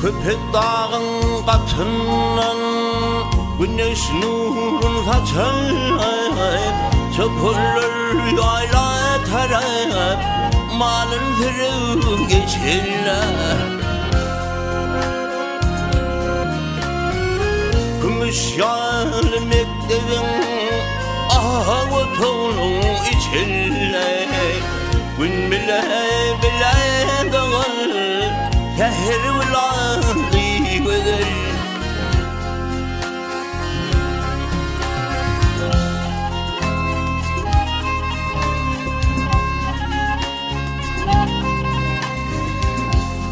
Köpek dağın katından güneş nurun saçar, çöpürler yayla tarar, malın fırıp geçirler. Gümüş yağlı mektebin ah oturun içirler. Gün bile bile dağır, tehir vıladı güzel.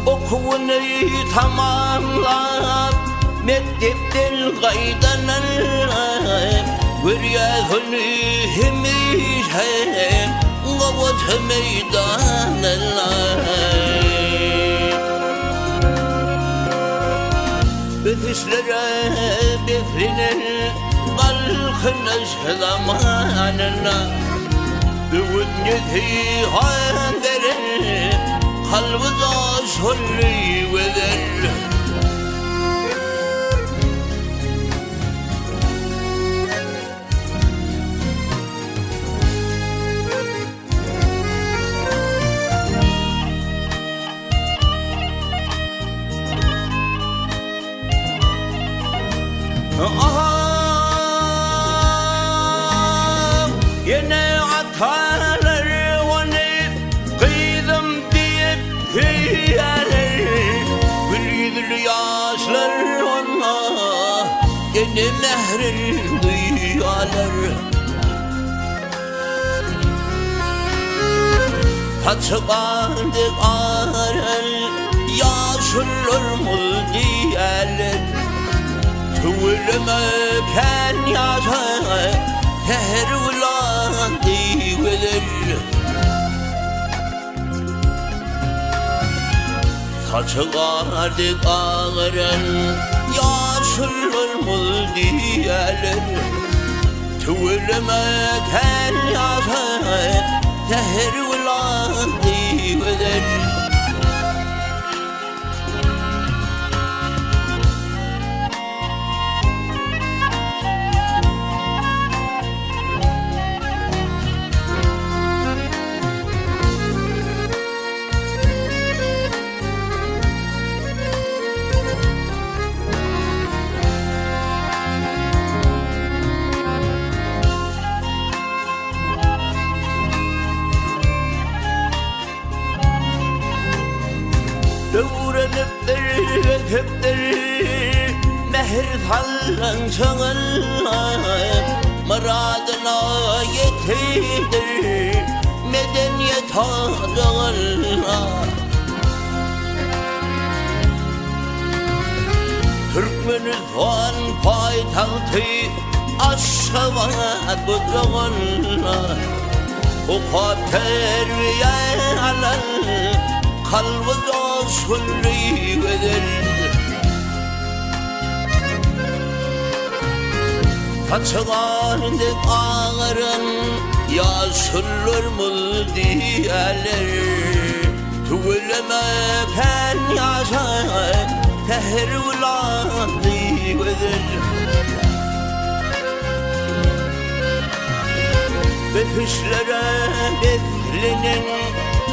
Okuvunu tamamlar, mektepten kaydanlar, güryazını hemişe gavat meydanlar. Öfüslere befrinin kalkınız zamanına, Üvünneti handerin kalbıda solli veder. Yine atarlar onu kıydım deyip kıyarlar, gül yüzlü yaşlar ona yine mehrin duyarlar. Kaçıkandık arar yaşlar mı diyerler, tüvülümöken yaşar tehir vılandı güzel. Saçılardık ağıran yaşlar mı diyerler, tüvülümöken yaşar tehir vılandı güzel. Öğreniptir mehir fallan çağırlar, muradına yetirdir medeniyet adağırlar. Türkmenistan payitahtı Aşşabat budağırlar, o terbiye alan kalbıda solli veder. Kaçılandık ağırın yaşlar mı diyerler, tüvülümöken yaşar tehir vılandı güzel. Öfüslere befrinin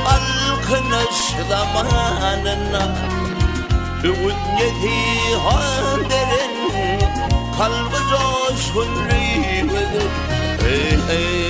alkınız zamanına, Üvünneti handerin kalbıda solli güzel.